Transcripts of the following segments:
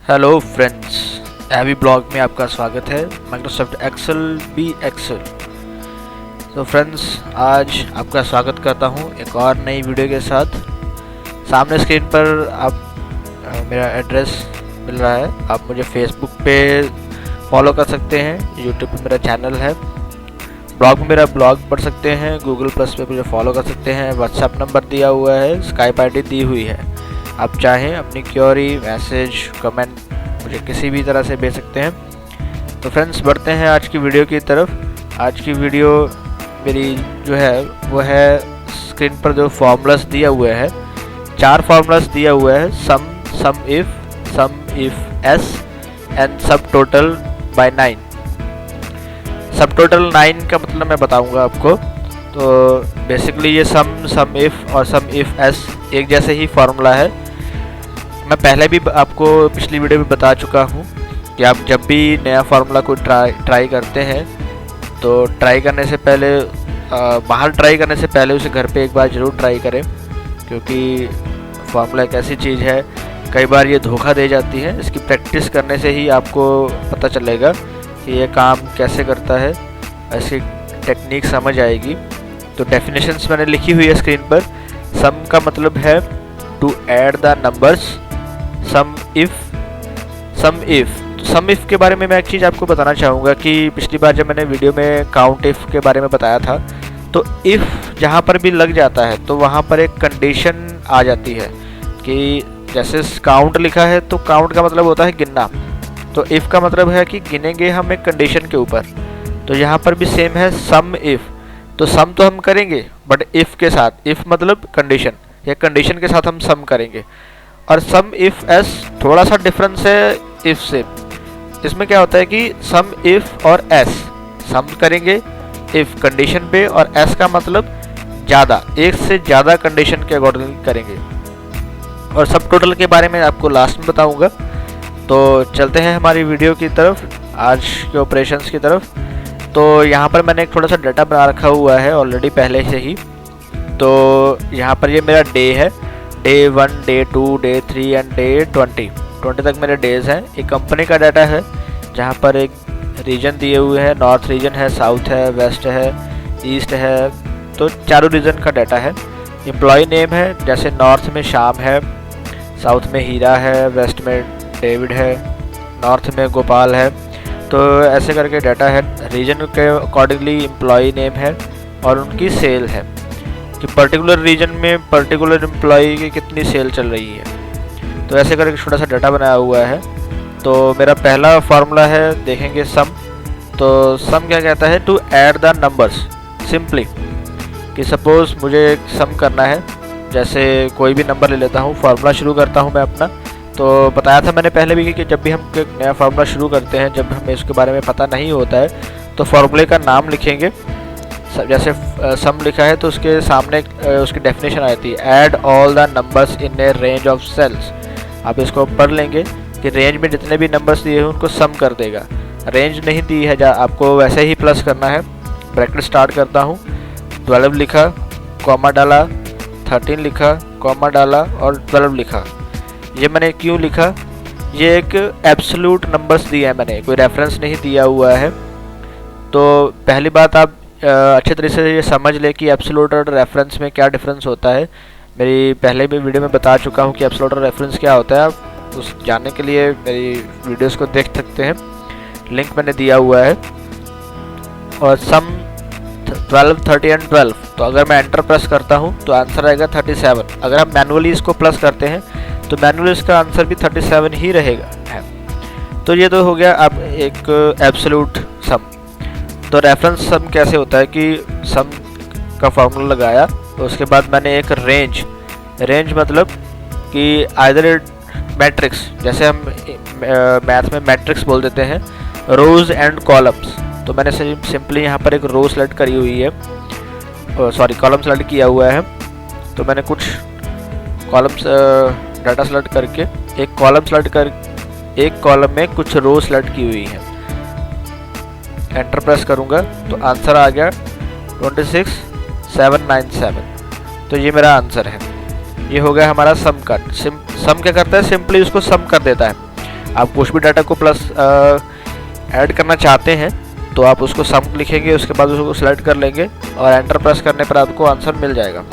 Hello friends, एवी blog में आपका स्वागत है। Microsoft Excel be Excel. तो फ्रेंड्स, आज आपका स्वागत करता हूं एक और नई वीडियो के साथ। सामने स्क्रीन पर आप मेरा एड्रेस मिल रहा है। आप मुझे फेसबुक पे फॉलो कर सकते हैं, यूट्यूब पे मेरा चैनल है, ब्लॉग में मेरा ब्लॉग पढ़ सकते हैं, गूगल प्लस पे मुझे फॉलो कर सकते हैं। व्हाट्सएप नंबर दिया हुआ है, स्काइप आईडी दी हुई है। आप चाहें अपनी क्वेरी, मैसेज, कमेंट मुझे किसी भी तरह से भेज सकते हैं। तो फ्रेंड्स, बढ़ते हैं आज की वीडियो की तरफ। आज की वीडियो मेरी जो है वो है, स्क्रीन पर जो फार्मूलास दिया हुआ है, 4 फार्मूलास दिया हुआ है। सम इफ एस एंड सब टोटल बाय 9। सब टोटल 9 का मतलब मैं बताऊंगा आपको। तो बेसिकली ये सम इफ और सम इफ एस एक जैसे ही फार्मूला है। मैं पहले भी आपको पिछली वीडियो में बता चुका हूँ कि आप जब भी नया फार्मूला को ट्राई करते हैं तो ट्राई करने से पहले, बाहर ट्राई करने से पहले उसे घर पे एक बार ज़रूर ट्राई करें, क्योंकि फार्मूला एक ऐसी चीज़ है, कई बार ये धोखा दे जाती है। इसकी प्रैक्टिस करने से ही आपको पता चलेगा कि ये काम कैसे करता है, ऐसी टेक्निक समझ आएगी। तो डेफिनेशंस मैंने लिखी हुई है स्क्रीन पर। सम का मतलब है to add the numbers. Sum if के बारे में मैं एक चीज़ आपको बताना चाहूँगा कि पिछली बार जब मैंने वीडियो में काउंट इफ के बारे में बताया था, तो इफ़ जहाँ पर भी लग जाता है तो वहाँ पर एक कंडीशन आ जाती है कि जैसे काउंट लिखा है तो काउंट का मतलब होता है गिनना, तो इफ़ का मतलब है कि गिनेंगे हम एक कंडीशन के ऊपर। तो यहाँ पर भी सेम है सम इफ़। तो सम तो हम करेंगे बट इफ़ के साथ, इफ़ मतलब कंडीशन, या कंडीशन के साथ हम सम करेंगे। और सम इफ एस थोड़ा सा डिफरेंस है इफ से। इसमें क्या होता है कि सम इफ और एस, सम करेंगे इफ कंडीशन पे, और एस का मतलब ज़्यादा, एक से ज़्यादा कंडीशन के अकॉर्डिंग करेंगे। और सब टोटल के बारे में आपको लास्ट में बताऊंगा। तो चलते हैं हमारी वीडियो की तरफ, आज के ऑपरेशंस की तरफ। तो यहाँ पर मैंने एक थोड़ा सा डाटा बना रखा हुआ है ऑलरेडी पहले से ही। तो यहाँ पर ये मेरा डे है, day 1, day 2, day 3 and day 20 तक मेरे डेज़ हैं। एक कंपनी का डाटा है जहाँ पर एक रीजन दिए हुए हैं, नॉर्थ रीजन है, साउथ है, वेस्ट है, ईस्ट है। तो चारों रीजन का डाटा है। एम्प्लॉय नेम है, जैसे नॉर्थ में श्याम है, साउथ में हीरा है, वेस्ट में डेविड है, नॉर्थ में गोपाल है। तो ऐसे करके डाटा है। रीजन के अकॉर्डिंगली एम्प्लॉय नेम है और उनकी सेल है कि पर्टिकुलर रीजन में पर्टिकुलर एम्प्लॉय की कितनी सेल चल रही है। तो ऐसे करके छोटा सा डाटा बनाया हुआ है। तो मेरा पहला फार्मूला है, देखेंगे सम। तो सम क्या कहता है, to add the numbers simply. कि सपोज़ मुझे एक सम करना है, जैसे कोई भी नंबर ले लेता हूँ, फार्मूला शुरू करता हूँ मैं अपना। तो बताया था मैंने पहले भी कि जब भी हम एक नया फार्मूला शुरू करते हैं, जब हमें इसके बारे में पता नहीं होता है, तो फार्मूले का नाम लिखेंगे। जैसे सम लिखा है तो उसके सामने उसकी डेफिनेशन आती है, add all the numbers in a range of cells. आप इसको पढ़ लेंगे कि रेंज में जितने भी नंबर्स दिए हैं उनको सम कर देगा। रेंज नहीं दी है, आपको वैसे ही प्लस करना है। ब्रैकेट स्टार्ट करता हूँ, 12 लिखा, कॉमा डाला, 13 लिखा, कॉमा डाला और 12 लिखा। ये मैंने क्यों लिखा, ये एक एब्सोल्यूट नंबर्स दिए हैं मैंने, कोई रेफरेंस नहीं दिया हुआ है। तो पहली बात आप अच्छे तरीके से ये समझ ले कि एब्सोल्यूट और रेफरेंस में क्या डिफरेंस होता है। मेरी पहले भी वीडियो में बता चुका हूँ कि एब्सोल्यूट और रेफरेंस क्या होता है। आप उस जानने के लिए मेरी वीडियोस को देख सकते हैं, लिंक मैंने दिया हुआ है। और सम 12, 30 एंड 12। तो अगर मैं एंटर प्रेस करता हूँ तो आंसर आएगा 37। अगर हम मैनुअली इसको प्लस करते हैं तो मैनुअली इसका आंसर भी 37 ही रहेगा। तो ये तो हो गया अब एक एब्सोल्यूट सम। तो रेफरेंस सम कैसे होता है कि सम का फार्मूला लगाया, तो उसके बाद मैंने एक रेंज मतलब कि आइदर मैट्रिक्स, जैसे हम मैथ में मैट्रिक्स बोल देते हैं, रोज एंड कॉलम्स। तो मैंने सिंपली यहाँ पर एक रो सेलेक्ट करी हुई है, कॉलम सेलेक्ट किया हुआ है। तो मैंने कुछ कॉलम्स डाटा सेलेक्ट करके एक कॉलम में कुछ रो सेलेक्ट की हुई है। एंटर प्रेस करूँगा तो आंसर आ गया 26797। तो ये मेरा आंसर है। ये हो गया हमारा सम का। सम क्या करता है, सिंपली उसको सम कर देता है। आप कुछ भी डाटा को प्लस ऐड करना चाहते हैं तो आप उसको सम लिखेंगे, उसके बाद उसको सेलेक्ट कर लेंगे और एंटर प्रेस करने पर आपको आंसर मिल जाएगा।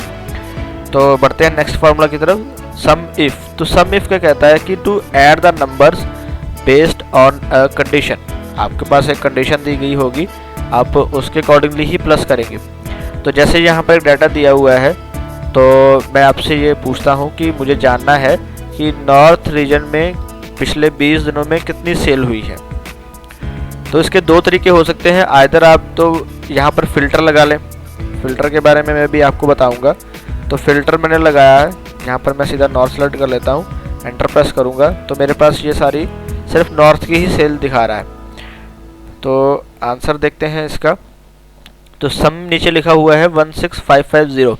तो बढ़ते हैं नेक्स्ट फार्मूला की तरफ, सम इफ। तो सम इफ क्या कहता है कि to add the numbers based on a condition. आपके पास एक कंडीशन दी गई होगी, आप उसके अकॉर्डिंगली ही प्लस करेंगे। तो जैसे यहाँ पर एक डाटा दिया हुआ है, तो मैं आपसे ये पूछता हूँ कि मुझे जानना है कि नॉर्थ रीजन में पिछले 20 दिनों में कितनी सेल हुई है। तो इसके दो तरीके हो सकते हैं, आइदर आप तो यहाँ पर फ़िल्टर लगा लें, फ़िल्टर के बारे में मैं भी आपको बताऊँगा। तो फ़िल्टर मैंने लगाया है, यहाँ पर मैं सीधा नॉर्थ सेलेक्ट कर लेता हूँ, एंटर प्रेस करूँगा तो मेरे पास ये सारी सिर्फ नॉर्थ की ही सेल दिखा रहा है। तो आंसर देखते हैं इसका। तो सम नीचे लिखा हुआ है 16550।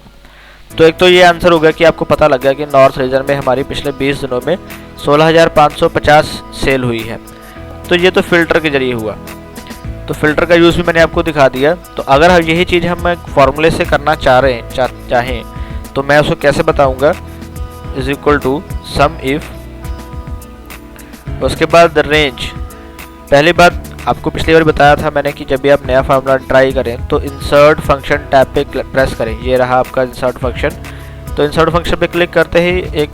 तो एक तो ये आंसर होगा कि आपको पता लग गया कि नॉर्थ रीजन में हमारी पिछले 20 दिनों में 16,550 सेल हुई है। तो ये तो फ़िल्टर के जरिए हुआ, तो फ़िल्टर का यूज़ भी मैंने आपको दिखा दिया। तो अगर हम यही चीज़ हम फॉर्मूले से करना चाहें तो मैं उसको कैसे बताऊंगा, is equal to sum if, उसके बाद रेंज। पहली बात आपको पिछली बार बताया था मैंने कि जब भी आप नया फार्मूला ट्राई करें तो इंसर्ट फंक्शन टैब पे प्रेस करें। ये रहा आपका इंसर्ट फंक्शन। तो इंसर्ट फंक्शन पे क्लिक करते ही एक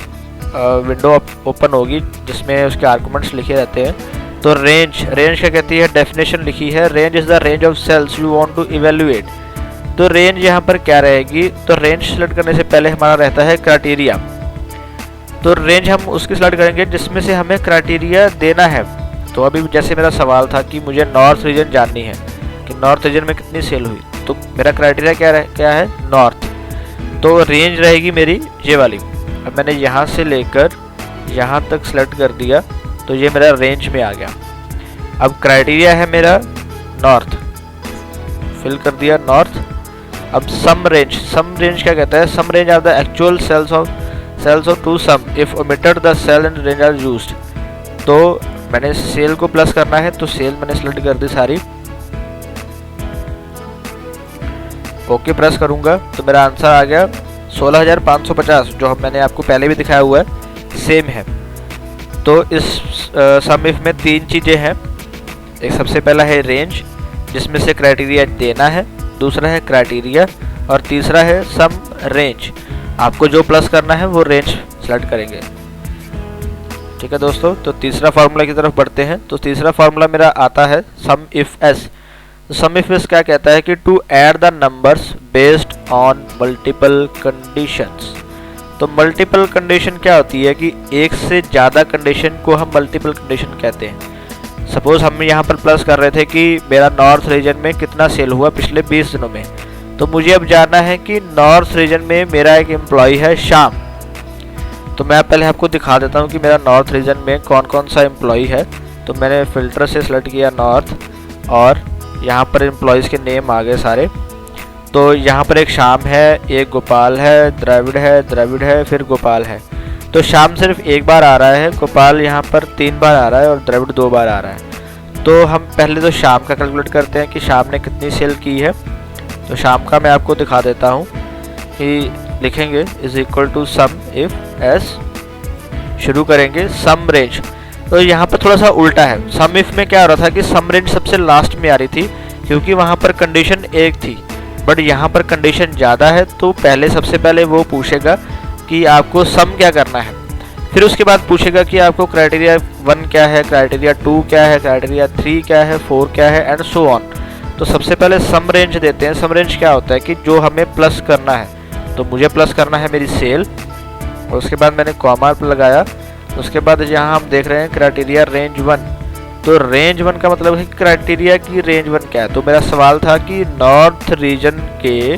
विंडो ओपन होगी जिसमें उसके आर्गुमेंट्स लिखे रहते हैं। तो रेंज क्या कहती है, डेफिनेशन लिखी है, range is the range of cells you want to evaluate. तो रेंज यहाँ पर क्या रहेगी, तो रेंज सेलेक्ट करने से पहले हमारा रहता है क्राइटेरिया। तो रेंज हम उसकी सेलेक्ट करेंगे जिसमें से हमें क्राइटेरिया देना है। तो अभी जैसे मेरा सवाल था कि मुझे नॉर्थ रीजन जाननी है कि नॉर्थ रीजन में कितनी सेल हुई, तो मेरा क्राइटेरिया क्या है नॉर्थ। तो रेंज रहेगी मेरी ये वाली। अब मैंने यहाँ से लेकर यहाँ तक सेलेक्ट कर दिया तो ये मेरा रेंज में आ गया। अब क्राइटेरिया है मेरा नॉर्थ, फिल कर दिया नॉर्थ। अब सम रेंज क्या कहता है, sum range of the actual cells of to sum if omitted the cell and range are used. तो मैंने सेल को प्लस करना है तो सेल मैंने सेलेक्ट कर दी सारी, ओके प्रेस करूंगा तो मेरा आंसर आ गया 16,550, जो मैंने आपको पहले भी दिखाया हुआ है सेम है। तो इस सम इफ में तीन चीज़ें हैं, एक सबसे पहला है रेंज जिसमें से क्राइटेरिया देना है, दूसरा है क्राइटेरिया और तीसरा है सम रेंज। आपको जो प्लस करना है वो रेंज सेलेक्ट करेंगे। ठीक है दोस्तों, तो तीसरा फार्मूला की तरफ बढ़ते हैं। तो तीसरा फार्मूला मेरा आता है sum if s. Sum if s क्या कहता है कि to add the numbers based on multiple conditions. तो मल्टीपल कंडीशन क्या होती है कि एक से ज़्यादा कंडीशन को हम मल्टीपल कंडीशन कहते हैं। सपोज हम यहाँ पर प्लस कर रहे थे कि मेरा नॉर्थ रीजन में कितना सेल हुआ पिछले 20 दिनों में। तो मुझे अब जानना है कि नॉर्थ रीजन में मेरा एक एम्प्लॉय है श्याम। तो मैं पहले आपको दिखा देता हूँ कि मेरा नॉर्थ रीजन में कौन कौन सा एम्प्लॉय है। तो मैंने फ़िल्टर से सेलेक्ट किया नॉर्थ और यहाँ पर एम्प्लॉयज़ के नेम आ गए सारे। तो यहाँ पर एक श्याम है, एक गोपाल है, द्रविड़ है, फिर गोपाल है। तो श्याम सिर्फ एक बार आ रहा है, गोपाल यहाँ पर 3 बार आ रहा है और द्रविड़ 2 बार आ रहा है। तो हम पहले तो श्याम का कैलकुलेट करते हैं कि श्याम ने कितनी सेल की है। तो श्याम का मैं आपको दिखा देता हूँ कि लिखेंगे is equal to sum if s, शुरू करेंगे सम रेंज। तो यहाँ पर थोड़ा सा उल्टा है, सम इफ में क्या हो रहा था कि सम रेंज सबसे लास्ट में आ रही थी क्योंकि वहाँ पर कंडीशन एक थी, बट यहाँ पर कंडीशन ज़्यादा है। तो पहले सबसे पहले वो पूछेगा कि आपको सम क्या करना है, फिर उसके बाद पूछेगा कि आपको क्राइटेरिया 1 क्या है, क्राइटेरिया 2 क्या है, क्राइटेरिया 3 क्या है, 4 क्या है एंड सो ऑन। तो सबसे पहले सम रेंज देते हैं। सम रेंज क्या होता है कि जो हमें प्लस करना है, तो मुझे प्लस करना है मेरी सेल, और उसके बाद मैंने कॉमा लगाया। उसके बाद यहाँ हम देख रहे हैं क्राइटेरिया रेंज 1। तो रेंज 1 का मतलब है कि क्राइटेरिया की रेंज 1 क्या है। तो मेरा सवाल था कि नॉर्थ रीजन के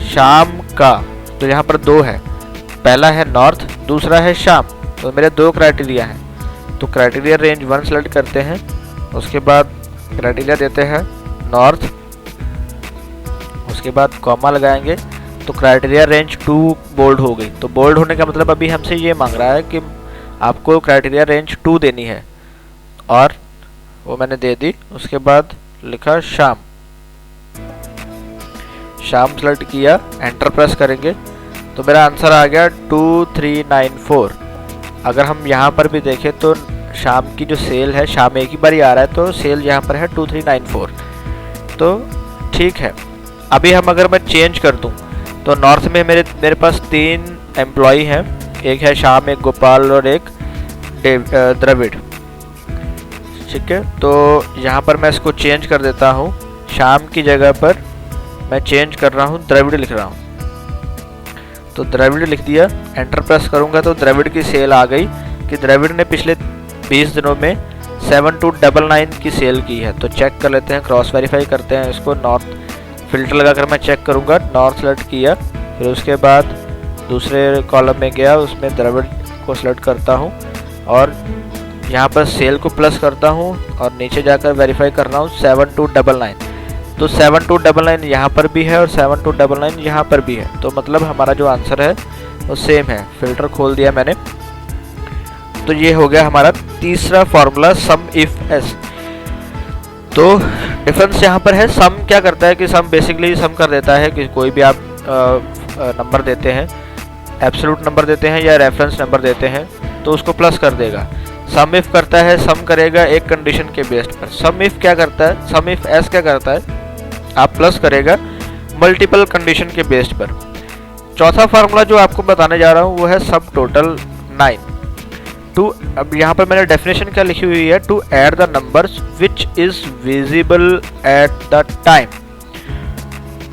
शाम का, तो यहाँ पर 2 है, पहला है नॉर्थ, दूसरा है शाम। तो मेरे 2 क्राइटेरिया हैं। तो क्राइटेरिया रेंज 1 सेलेक्ट करते हैं, उसके बाद क्राइटेरिया देते हैं नॉर्थ, उसके बाद कॉमा लगाएंगे। तो क्राइटेरिया रेंज 2 बोल्ड हो गई। तो बोल्ड होने का मतलब अभी हमसे ये मांग रहा है कि आपको क्राइटेरिया रेंज 2 देनी है, और वो मैंने दे दी। उसके बाद लिखा शाम सेलेक्ट किया, एंटर प्रेस करेंगे तो मेरा आंसर आ गया 2394। अगर हम यहाँ पर भी देखें तो शाम की जो सेल है, शाम एक ही बार ही आ रहा है, तो सेल यहाँ पर है 2394। तो ठीक है, अभी हम अगर मैं चेंज कर दूँ तो नॉर्थ में मेरे पास 3 एम्प्लॉई हैं, एक है श्याम, एक गोपाल और एक द्रविड़। ठीक है, तो यहाँ पर मैं इसको चेंज कर देता हूँ, श्याम की जगह पर मैं चेंज कर रहा हूँ द्रविड़ लिख रहा हूँ। तो द्रविड़ लिख दिया, एंटर प्रेस करूँगा तो द्रविड़ की सेल आ गई कि द्रविड़ ने पिछले 20 दिनों में 7299 की सेल की है। तो चेक कर लेते हैं, क्रॉस वेरीफाई करते हैं इसको। नॉर्थ फिल्टर लगाकर मैं चेक करूँगा, नॉर्थ सेलेक्ट किया, फिर उसके बाद दूसरे कॉलम में गया, उसमें द्रविड़ को सिलेक्ट करता हूँ और यहाँ पर सेल को प्लस करता हूँ और नीचे जाकर वेरीफाई कर रहा हूँ 7299। तो 7299 यहाँ पर भी है और 7299 यहाँ पर भी है, तो मतलब हमारा जो आंसर है वो सेम है। फिल्टर खोल दिया मैंने, तो ये हो गया हमारा तीसरा फॉर्मूला सम इफ एस। तो डिफरेंस यहाँ पर है, सम क्या करता है कि सम बेसिकली सम कर देता है कि कोई भी आप नंबर देते हैं, एब्सोल्यूट नंबर देते हैं या रेफरेंस नंबर देते हैं, तो उसको प्लस कर देगा। सम इफ करता है, सम करेगा एक कंडीशन के बेस्ड पर। सम इफ क्या करता है, सम इफ एस क्या करता है, आप प्लस करेगा मल्टीपल कंडीशन के बेस्ड पर। चौथा फार्मूला जो आपको बताने जा रहा हूँ वो है सब टोटल 9 टू। अब यहाँ पर मैंने डेफिनेशन क्या लिखी हुई है, to add the numbers which is visible at the time.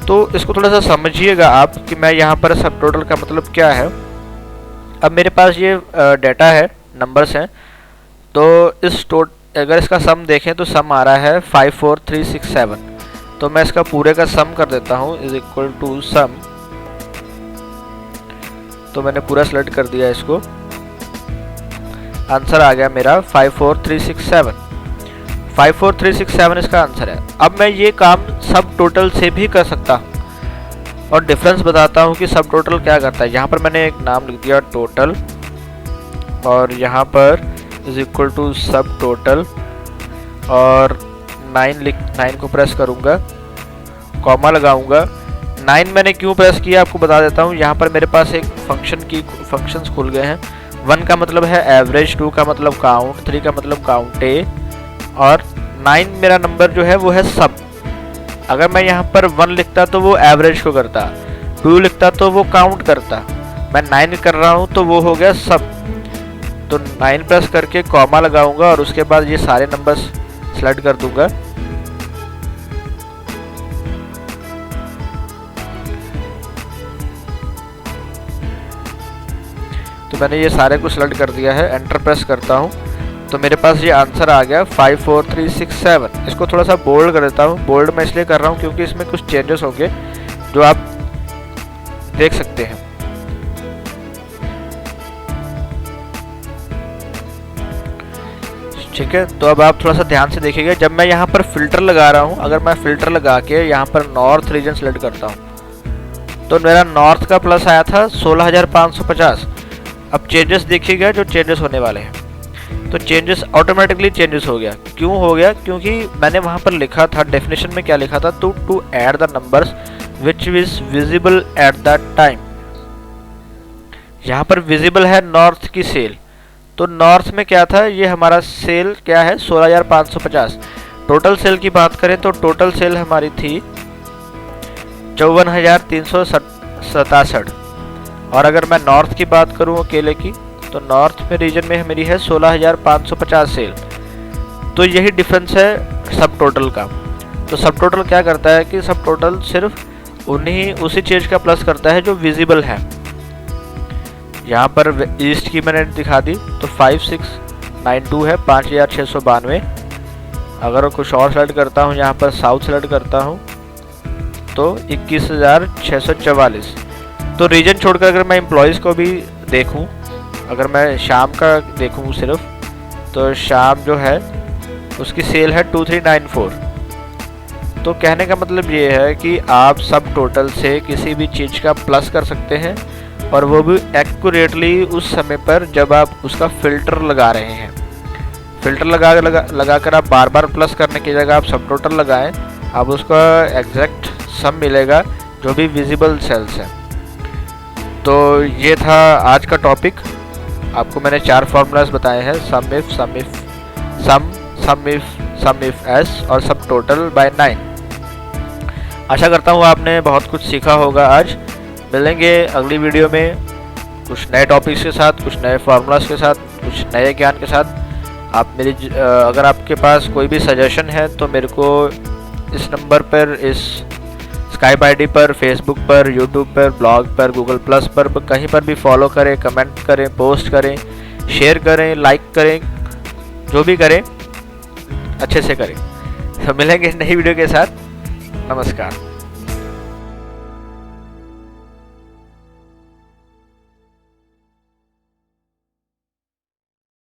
तो इसको थोड़ा सा समझिएगा आप कि मैं यहाँ पर सब टोटल का मतलब क्या है। अब मेरे पास ये डेटा है, नंबर्स हैं, तो इस अगर इसका सम देखें तो सम आ रहा है 54367। तो मैं इसका पूरे का सम कर देता हूँ, इज इक्वल टू सम। तो मैंने पूरा सेलेक्ट कर दिया इसको, आंसर आ गया मेरा 54367। 54367 इसका आंसर है। अब मैं ये काम सब टोटल से भी कर सकता हूँ और डिफरेंस बताता हूँ कि सब टोटल क्या करता है। यहाँ पर मैंने एक नाम लिख दिया टोटल और यहाँ पर इज इक्वल टू सब टोटल और 9 को प्रेस करूँगा, कॉमा लगाऊंगा। 9 मैंने क्यों प्रेस किया आपको बता देता हूँ। यहाँ पर मेरे पास एक फंक्शंस खुल गए हैं। 1 का मतलब है एवरेज, 2 का मतलब काउंट, 3 का मतलब काउंट ए और 9 मेरा नंबर जो है वो है सब। अगर मैं यहाँ पर 1 लिखता तो वो एवरेज को करता, 2 लिखता तो वो काउंट करता, मैं 9 कर रहा हूँ तो वो हो गया सब। तो 9 प्रेस करके कॉमा लगाऊंगा और उसके बाद ये सारे नंबर्स सेलेक्ट कर दूंगा। तो मैंने ये सारे को सिलेक्ट कर दिया है, एंटर प्रेस करता हूँ तो मेरे पास ये आंसर आ गया 54367। इसको थोड़ा सा बोल्ड कर देता हूँ। बोल्ड मैं इसलिए कर रहा हूँ क्योंकि इसमें कुछ चेंजेस होंगे जो आप देख सकते हैं। ठीक है, तो अब आप थोड़ा सा ध्यान से देखिएगा। जब मैं यहाँ पर फिल्टर लगा रहा हूँ, अगर मैं फिल्टर लगा के यहाँ पर नॉर्थ रीजन सेलेक्ट करता हूँ तो मेरा नॉर्थ का प्लस आया था 16550। अब चेंजेस देखिएगा जो चेंजेस होने वाले हैं, तो चेंजेस ऑटोमेटिकली चेंजेस हो गया। क्यों हो गया? क्योंकि मैंने वहाँ पर लिखा था, डेफिनेशन में क्या लिखा था, to add the numbers which is visible at the time. यहाँ पर विजिबल है नॉर्थ की सेल, तो नॉर्थ में क्या था, ये हमारा सेल क्या है 16550। टोटल सेल की बात करें तो टोटल सेल हमारी थी 54367। और अगर मैं नॉर्थ की बात करूं अकेले की, तो नॉर्थ में रीजन में मेरी है 16550 सेल। तो यही डिफरेंस है सब टोटल का। तो सब टोटल क्या करता है कि सब टोटल सिर्फ उसी चीज़ का प्लस करता है जो विजिबल है। यहाँ पर ईस्ट की मैंने दिखा दी तो 5692 है, 5692। अगर कुछ और सेलेक्ट करता हूँ, यहाँ पर साउथ सेलेक्ट करता हूँ तो 21644। तो रीजन छोड़कर अगर मैं एम्प्लॉयज़ को भी देखूँ, अगर मैं शाम का देखूँ सिर्फ, तो शाम जो है उसकी सेल है 2394। तो कहने का मतलब ये है कि आप सब टोटल से किसी भी चीज़ का प्लस कर सकते हैं और वो भी एक्यूरेटली उस समय पर जब आप उसका फ़िल्टर लगा रहे हैं। फ़िल्टर लगाकर आप बार बार प्लस करने की जगह आप सब टोटल लगाएं, आप उसका एग्जैक्ट सम मिलेगा जो भी विजिबल सेल्स हैं। तो ये था आज का टॉपिक। आपको मैंने 4 फार्मूलाज बताए हैं, sum if, sum if sum, sum if s और सब टोटल बाय 9। आशा करता हूँ आपने बहुत कुछ सीखा होगा आज। मिलेंगे अगली वीडियो में कुछ नए टॉपिक्स के साथ, कुछ नए फार्मूलाज के साथ, कुछ नए ज्ञान के साथ। आप मेरी अगर आपके पास कोई भी सजेशन है तो मेरे को इस नंबर पर, इस स्काइप आईडी पर, फेसबुक पर, यूट्यूब पर, ब्लॉग पर, गूगल प्लस पर, कहीं पर भी फॉलो करें, कमेंट करें, पोस्ट करें, शेयर करें, लाइक करें, जो भी करें अच्छे से करें। तो मिलेंगे नई वीडियो के साथ। नमस्कार।